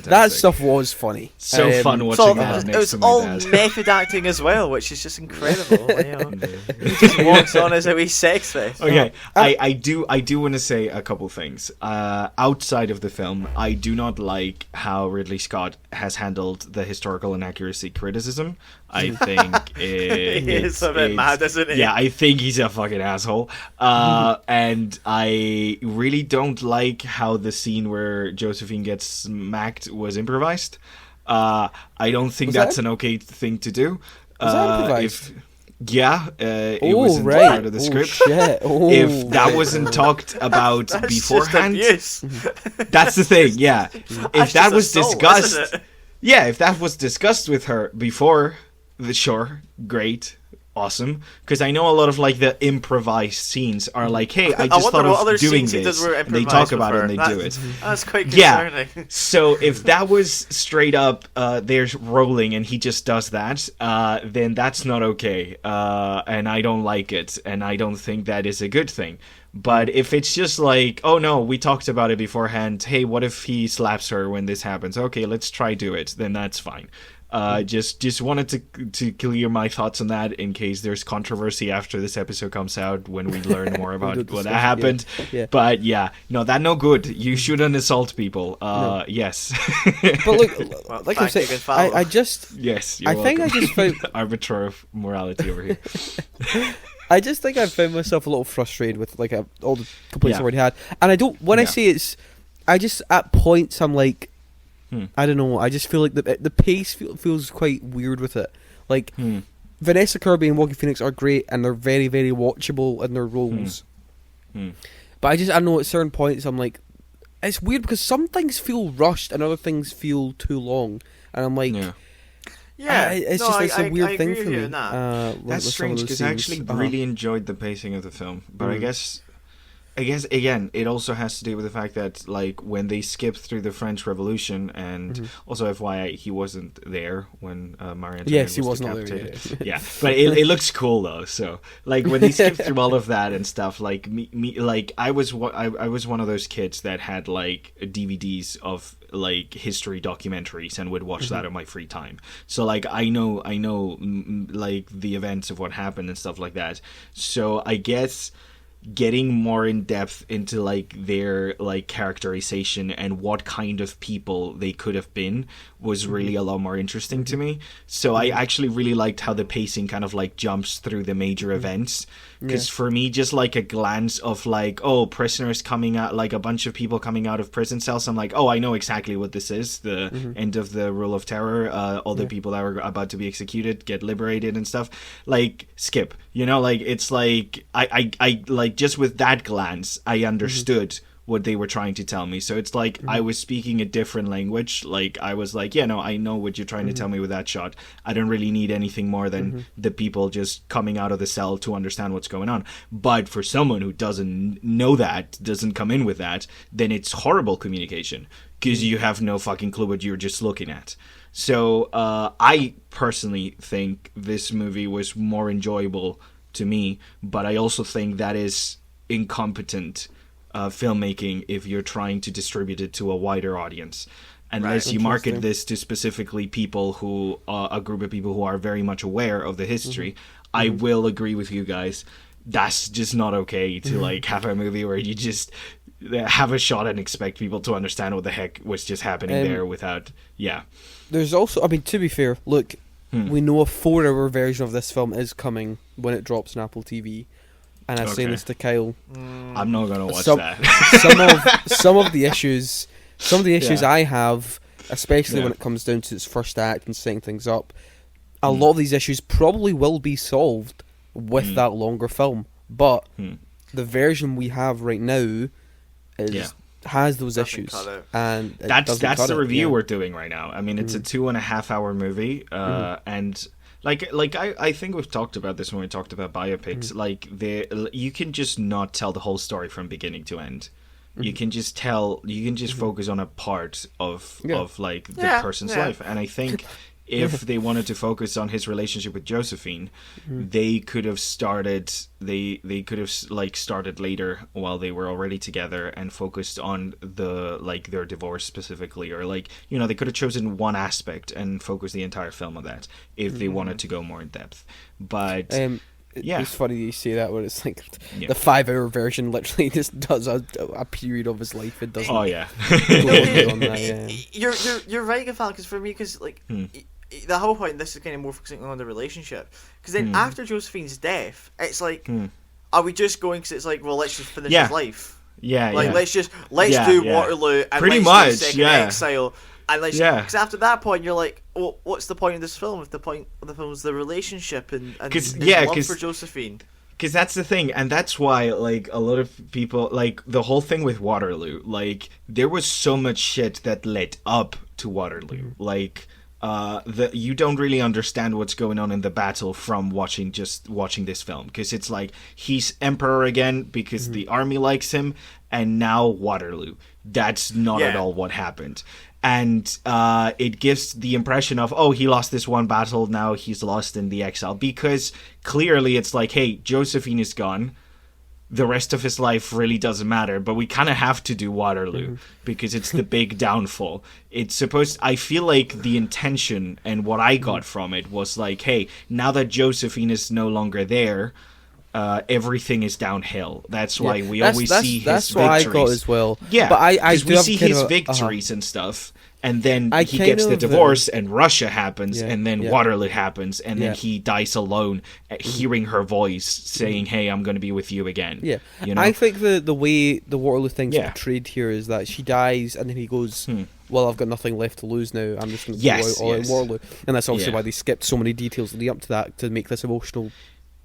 That stuff was funny. So fun watching that. It was all method acting as well, which is just incredible. He just walks on as a wee sex face. Okay, I do want to say a couple things. Outside of the film, I do not like how Ridley Scott has handled the historical inaccuracy criticism. I think he is a bit mad, isn't he? Yeah, I think he's a fucking asshole. And I really don't like how the scene where Josephine gets smacked was improvised. I don't think that's an okay thing to do. Was that improvised? It wasn't part of the script. If that wasn't talked about beforehand, that's the thing. Yeah, if that was discussed, if that was discussed with her before. Sure, great, awesome. Because I know a lot of like the improvised scenes are like, hey, I just thought of doing this. And they talk about it and they do it. That's quite concerning. Yeah. So if that was straight up, there's rolling and he just does that, then that's not okay. And I don't like it, and I don't think that is a good thing. But if it's just like, oh no, we talked about it beforehand. Hey, what if he slaps her when this happens? Okay, let's try do it. Then that's fine. Just wanted to clear my thoughts on that in case there's controversy after this episode comes out when we learn more about what happened. Yeah. But that no good. You shouldn't assault people. No. Yes. But look, like I'm saying, I just think I just found arbiter of morality over here. I just think I found myself a little frustrated with like all the complaints I already had, and I don't. When I say it's, I just at points I'm like. I don't know. I just feel like the pace feels quite weird with it. Like Vanessa Kirby and Joaquin Phoenix are great, and they're very, very watchable in their roles. But I don't know. At certain points, I'm like, it's weird because some things feel rushed and other things feel too long, and I'm like, it's a weird thing for me. That's strange because I actually really enjoyed the pacing of the film, but I guess again, it also has to do with the fact that like when they skipped through the French Revolution, and also FYI, he wasn't there when Marie Antoinette was decapitated. Yeah, but it looks cool though. So like when they skipped through all of that and stuff, like me like I was one of those kids that had like DVDs of like history documentaries and would watch that in my free time. So like I know like the events of what happened and stuff like that. So I guess getting more in depth into like their like characterization and what kind of people they could have been was really a lot more interesting to me. So I actually really liked how the pacing kind of like jumps through the major events, because for me just like a glance of like, oh, prisoners coming out, like a bunch of people coming out of prison cells, I'm like, oh, I know exactly what this is, the end of the rule of terror, all the people that were about to be executed get liberated and stuff, like skip. You know, like, it's like, I like, just with that glance, I understood what they were trying to tell me. So it's like I was speaking a different language. Like, I was like, yeah, no, I know what you're trying to tell me with that shot. I don't really need anything more than the people just coming out of the cell to understand what's going on. But for someone who doesn't know that, doesn't come in with that, then it's horrible communication, because you have no fucking clue what you're just looking at. So I personally think this movie was more enjoyable to me, but I also think that is incompetent filmmaking if you're trying to distribute it to a wider audience. Unless you market this to specifically people who, a group of people who are very much aware of the history, I will agree with you guys. That's just not okay to like have a movie where you just have a shot and expect people to understand what the heck was just happening there without, There's also, I mean, to be fair, look, we know a 4-hour version of this film is coming when it drops on Apple TV. And I was saying this to Kyle. I'm not gonna watch that. some of the issues I have, especially when it comes down to its first act and setting things up, a lot of these issues probably will be solved with that longer film. But the version we have right now has those issues, and that's the review we're doing right now. I mean, it's a 2.5-hour movie, and. Like I think we've talked about this when we talked about biopics. Like, you can just not tell the whole story from beginning to end. You can just focus on a part of like the person's life. And I think if they wanted to focus on his relationship with Josephine, they could have started started later while they were already together and focused on their divorce specifically, or like, you know, they could have chosen one aspect and focused the entire film on that if they wanted to go more in depth. But it's funny you say that, where it's like the 5-hour version literally just does a period of his life. It doesn't. You're right, Gafal, because for me, because like. The whole point, this is kind of more focusing on the relationship, because then after Josephine's death, it's like, are we just going, because it's like, well, let's just finish his life, let's do Waterloo and pretty let's much do Second Exile, and let's because after that point you're like, well, what's the point of this film if the point of the film is the relationship and his love for Josephine? Because that's the thing, and that's why, like, a lot of people, like, the whole thing with Waterloo, like, there was so much shit that led up to Waterloo, like. You don't really understand what's going on in the battle from watching this film, because it's like he's emperor again because the army likes him, and now Waterloo. That's not at all what happened. And it gives the impression of, oh, he lost this one battle, now he's lost in the exile, because clearly it's like, hey, Josephine is gone. The rest of his life really doesn't matter, but we kind of have to do Waterloo because it's the big downfall. I feel like the intention and what I got from it was like, hey, now that Josephine is no longer there, everything is downhill. That's why we always see his victories. That's what I got as well. Yeah, because we see his victories and stuff. And then he gets the divorce, and Russia happens, and then Waterloo happens, and then he dies alone, hearing her voice saying, "Hey, I'm going to be with you again." Yeah, you know? I think the way the Waterloo thing's portrayed here is that she dies, and then he goes, "Well, I've got nothing left to lose now. I'm just going to go out all in Waterloo," and that's obviously why they skipped so many details leading up to that to make this emotional.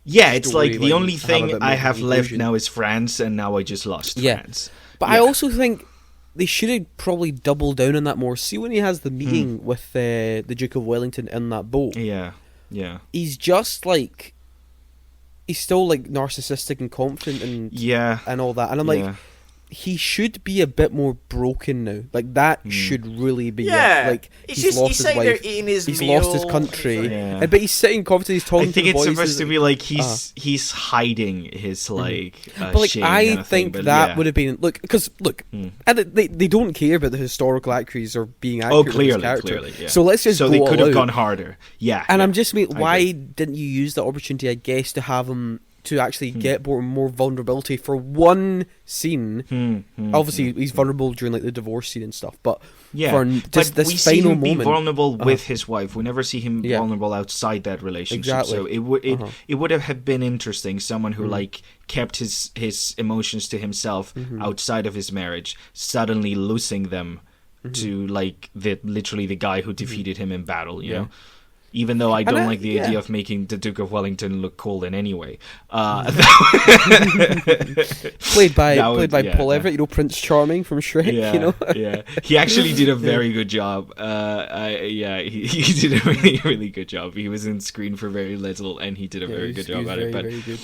Yeah, it's story, like the only thing I have left now is France, and now I just lost France. But I also think. They should have probably doubled down on that more. See when he has the meeting with the Duke of Wellington in that boat. Yeah. He's just like, he's still like narcissistic and confident and all that. And I'm like, he should be a bit more broken now. Like that should really be like he's lost his wife, he's lost his country, but he's sitting confident. He's talking. I think to the it's voices. supposed to be like he's hiding his like. But like I think that would have been because and they don't care about the historical accuracies or being accurate with his character. Clearly, yeah. So let's just so they could have gone harder. Yeah, and I'm just why didn't you use that opportunity? I guess to have him. To actually get more vulnerability for one scene. Obviously, he's vulnerable during like the divorce scene and stuff, but for just this we final see him moment, be vulnerable with his wife. We never see him vulnerable outside that relationship. Exactly. So it would have been interesting. Someone who like kept his emotions to himself outside of his marriage, suddenly losing them to like literally the guy who defeated him in battle. You know. Even though I don't like the idea of making the Duke of Wellington look cool in any way. Played by Paul Everett, Prince Charming from Shrek, Yeah. He actually did a very good job. He did a really, really good job. He was in screen for very little, and he did a very good job at it. But very good.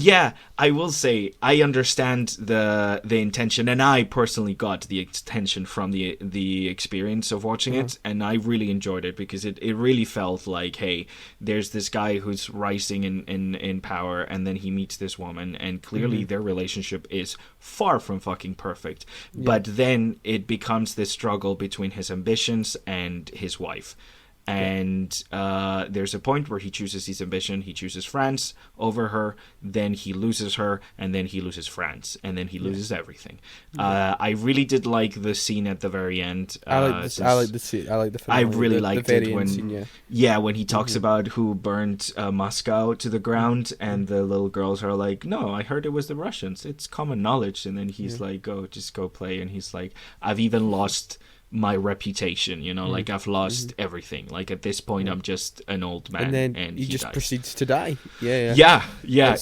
Yeah, I will say, I understand the intention, and I personally got the intention from the experience of watching it, and I really enjoyed it because it really felt like, hey, there's this guy who's rising in power, and then he meets this woman, and clearly their relationship is far from fucking perfect. But then it becomes this struggle between his ambitions and his wife. And there's a point where he chooses his ambition. He chooses France over her. Then he loses her, and then he loses France, and then he loses everything. I really did like the scene at the very end. I like the scene. I like the finale. I really liked it when he talks about who burned Moscow to the ground, and the little girls are like, "No, I heard it was the Russians. It's common knowledge." And then he's like, just go play." And he's like, "I've even lost my reputation, like I've lost everything. Like at this point, I'm just an old man." And then he just dies. Proceeds to die. Yeah.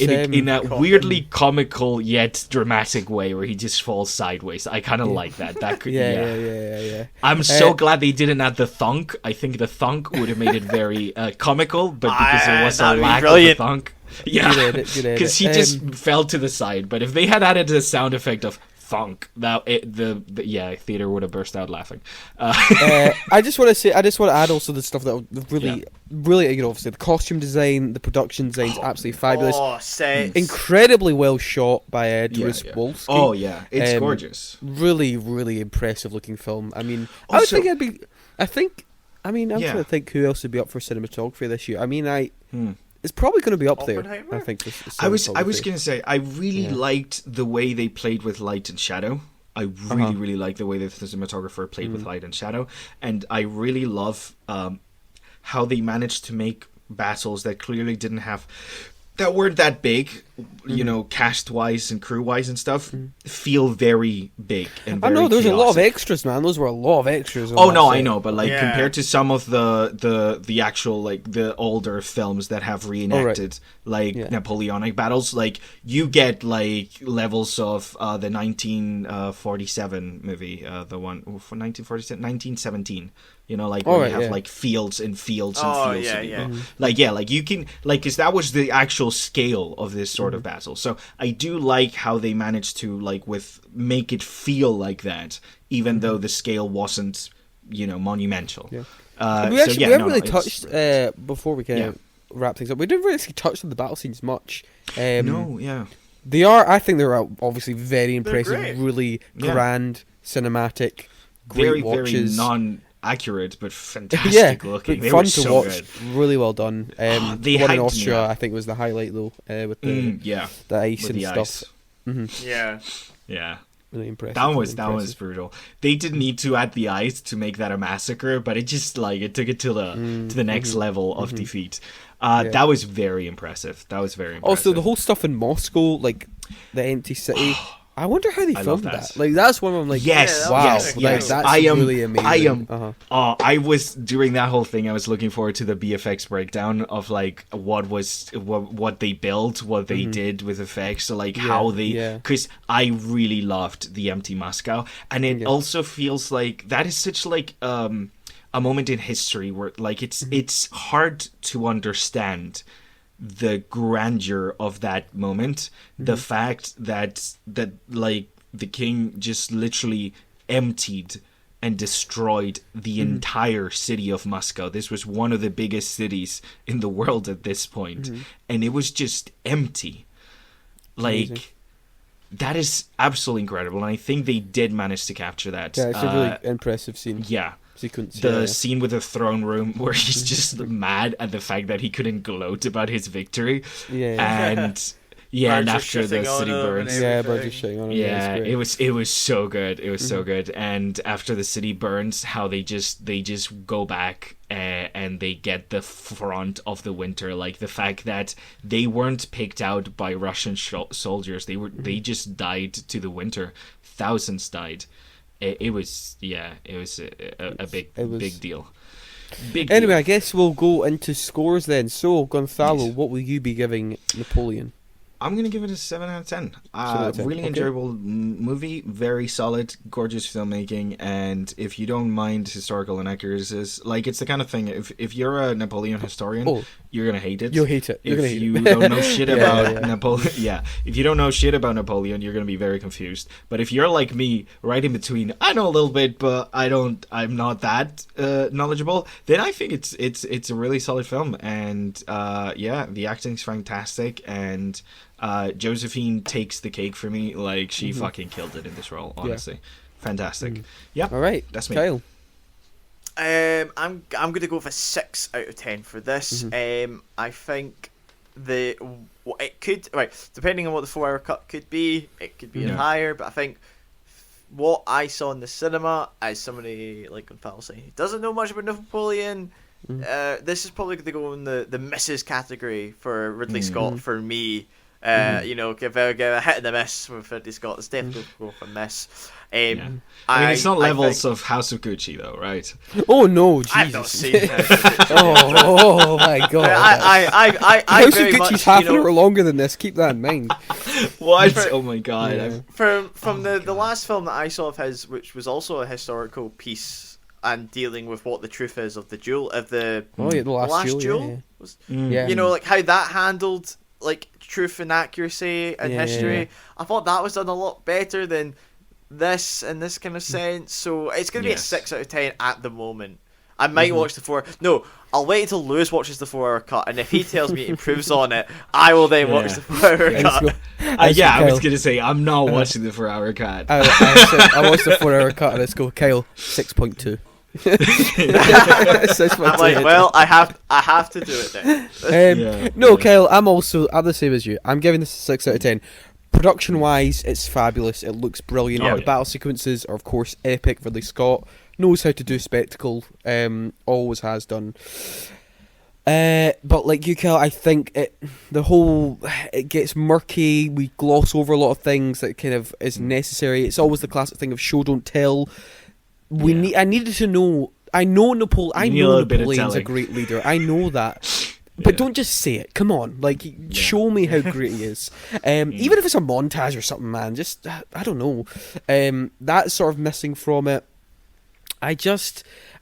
In a weirdly comical yet dramatic way, where he just falls sideways. I kind of like that. That could, yeah. I'm so glad they didn't add the thunk. I think the thunk would have made it very comical, but because there was a lack of the thunk. Yeah, because he just fell to the side. But if they had added the sound effect of funk, the theater would have burst out laughing. I just want to add also the stuff that really, obviously the costume design, the production design is absolutely fabulous. Sets. Incredibly well shot by Wolski. Oh yeah, it's gorgeous. Really, really impressive looking film. I mean, I'm trying to think who else would be up for cinematography this year. I mean, it's probably going to be up there. I think. I was going to say I really liked the way they played with light and shadow. I really, really like the way that the cinematographer played with light and shadow, and I really love how they managed to make battles that clearly weren't that big, cast wise and crew wise and stuff, feel very big and very there's chaotic. a lot of extras, man. Those were a lot of extras. I know, but compared to some of the actual the older films that have reenacted Napoleonic battles, you get levels of the 1947 movie, the one for 1917. Where you have fields and fields and fields. You can because that was the actual scale of this sort of battle. So I do like how they managed to make it feel like that, even though the scale wasn't monumental. Yeah. We haven't really touched before we can wrap things up. We didn't really touch on the battle scenes much. They are. I think they're obviously very impressive, really grand, cinematic, great watches. Very accurate but fantastic looking. They fun were to so watch. good. Really well done. The one in Austria, I think, was the highlight though, with the ice with and the stuff. Ice. Yeah. Really impressive. That was brutal. They didn't need to add the ice to make that a massacre, but it just it took it to the next level of defeat. That was very impressive. Also, the whole stuff in Moscow, the empty city. I wonder how they filmed that. That's one of them. That's really amazing. I was during that whole thing. I was looking forward to the BFX breakdown of what they built, what they did with effects. So how they, because I really loved the empty Moscow, and it also feels like that is such a moment in history where it's hard to understand the grandeur of that moment, the fact that the king just literally emptied and destroyed the entire city of Moscow. This was one of the biggest cities in the world at this point, and it was just empty. Amazing. That is absolutely incredible, and I think they did manage to capture that. Yeah, it's a really impressive scene. Yeah. Sequence, scene with the throne room where he's just mad at the fact that he couldn't gloat about his victory. And after the city burns, birds are shitting on him. It was so good. It was so good. And after the city burns, how they just go back and they get the front of the winter. The fact that they weren't picked out by Russian soldiers, they just died to the winter. Thousands died. It was a big deal. Anyway, I guess we'll go into scores then. So, Gonzalo, what will you be giving Napoleon? I'm going to give it a 7 out of 10. Really enjoyable movie, very solid, gorgeous filmmaking, and if you don't mind historical inaccuracies, like, it's the kind of thing, if you're a Napoleon historian, you're going to hate it. You'll hate it. If you don't know shit about Napoleon, if you don't know shit about Napoleon, you're going to be very confused. But if you're like me, right in between, I know a little bit, but I'm not that knowledgeable, then I think it's a really solid film, and the acting's fantastic, and Josephine takes the cake for me. Like, she fucking killed it in this role, honestly. Fantastic. Yeah. All right, that's me. Kyle. I'm gonna go for 6 out of 10 for this. I think it could, right, depending on what the 4-hour cut could be, it could be higher, but I think what I saw in the cinema, as somebody like Gonzalo saying, he doesn't know much about Napoleon, this is probably gonna go in the misses category for Ridley Scott for me. Give a hit and a miss with Ridley Scott. It's definitely go for miss. I mean, it's not levels of House of Gucci, though, right? Oh no, Jesus! I've not seen Gucci. oh my God! House of Gucci's half an hour longer than this. Keep that in mind. What? Oh my God! Yeah. From the last film that I saw of his, which was also a historical piece and dealing with what the truth is of the duel the last duel. You know, like how that handled like truth and accuracy and history. Yeah. I thought that was done a lot better than this in this kind of sense. So it's going to be a 6 out of 10 at the moment. I might watch the 4. No, I'll wait until Lewis watches the 4-hour cut, and if he tells me he improves on it, I will then watch the 4-hour cut. I was going to say, I'm not watching the 4-hour cut. I watched the 4-hour cut, and let's go, Kyle, 6.2. I'm like, well, I have to do it then. Kyle, I'm the same as you. I'm giving this a 6 out of 10. Production wise, it's fabulous. It looks brilliant. The battle sequences are, of course, epic. Ridley Scott knows how to do spectacle. Always has done. But like you, Kyle, I think it gets murky. We gloss over a lot of things that kind of is necessary. It's always the classic thing of show don't tell. I needed to know. I know Napoleon's a great leader. I know that. But don't just say it. Come on, show me how great he is. Even if it's a montage or something, man. Just I don't know. That's sort of missing from it. I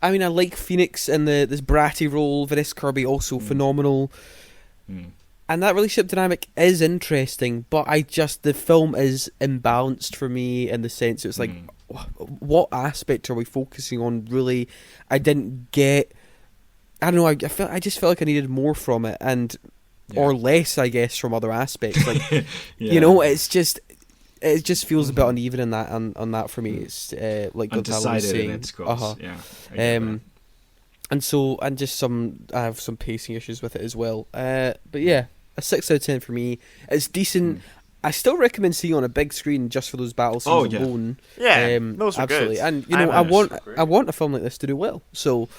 like Phoenix in this bratty role. Vanessa Kirby also phenomenal. And that relationship dynamic is interesting, but the film is imbalanced for me in the sense it's like, what aspect are we focusing on? Really, I didn't get. I don't know. I just felt like I needed more from it, or less, I guess, from other aspects. Like, you know, it just feels a bit uneven in that on that for me. It's like Gonzalo was saying. In its course. And I have some pacing issues with it as well. But yeah, a 6 out of 10 for me. It's decent. I still recommend seeing it on a big screen just for those battle scenes alone. Yeah, those are absolutely. good. And I want a film like this to do well. So.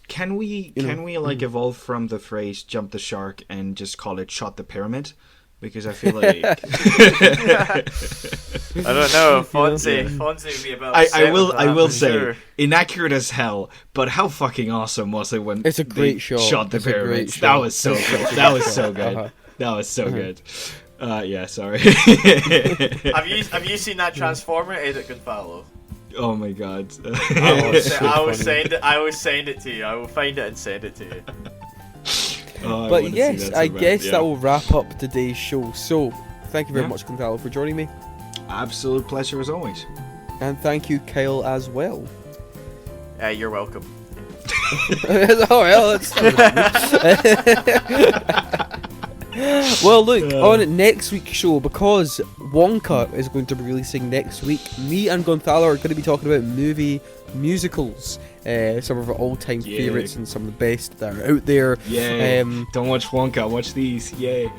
Can we evolve from the phrase "jump the shark" and just call it "shot the pyramid"? Because I feel like I don't know. Fonzie would be about. I will say inaccurate as hell, but how fucking awesome was it when it's a great shot. Shot the pyramid. That was so good. That was so good. That was so good. Sorry. Have you seen that Transformer edit, Gonzalo? Oh my God! I will send it to you. I will find it and send it to you. But yes, I guess that will wrap up today's show. So, thank you very much, Gonzalo, for joining me. Absolute pleasure as always. And thank you, Kyle, as well. You're welcome. Well, look, on next week's show, because Wonka is going to be releasing next week, me and Gonzalo are going to be talking about musicals, some of our all-time favourites and some of the best that are out there. Yeah. Don't watch Wonka, watch these. Yay.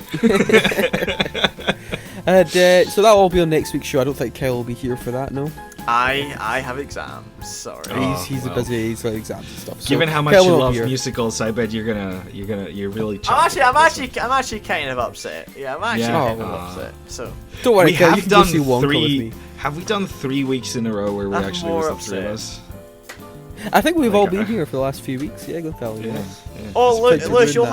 And so that will be on next week's show. I don't think Kyle will be here for that, no? I have exams. Sorry. He's busy. He's got exams and stuff. Given how much you love musicals, I bet you're really. I'm actually kind of upset. Yeah, I'm actually kind of upset. So don't worry, Kyle, you can go see Wonka with me. Have we done 3 weeks in a row where we actually was the three of us? I think we've all been here for the last few weeks. Yeah, Gonthal. Yeah. Oh, Lewis, you'll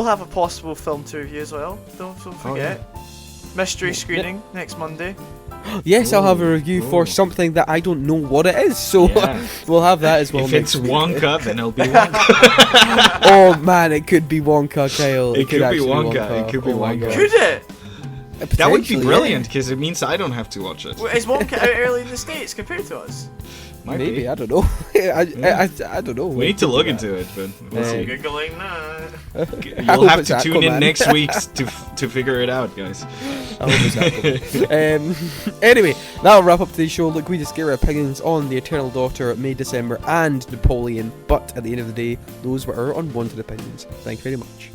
have a possible film to review as well. Don't forget. Mystery screening next Monday. Yes, I'll have a review for something that I don't know what it is, so we'll have that as well. If it's Wonka, then it'll be Wonka. Oh man, it could be Wonka, Kyle. It could be Wonka. It could be Wonka. Could it? That would be brilliant because it means I don't have to watch it. Well, is Wonka out early in the States compared to us? Maybe, I don't know. I don't know. We need to look into it, but we'll see. Googling that. You'll have to tune in next week to figure it out, guys. I hope it's anyway, that'll wrap up today's show. Look, we just gave our opinions on The Eternal Daughter, May December, and Napoleon. But at the end of the day, those were our unwanted opinions. Thank you very much.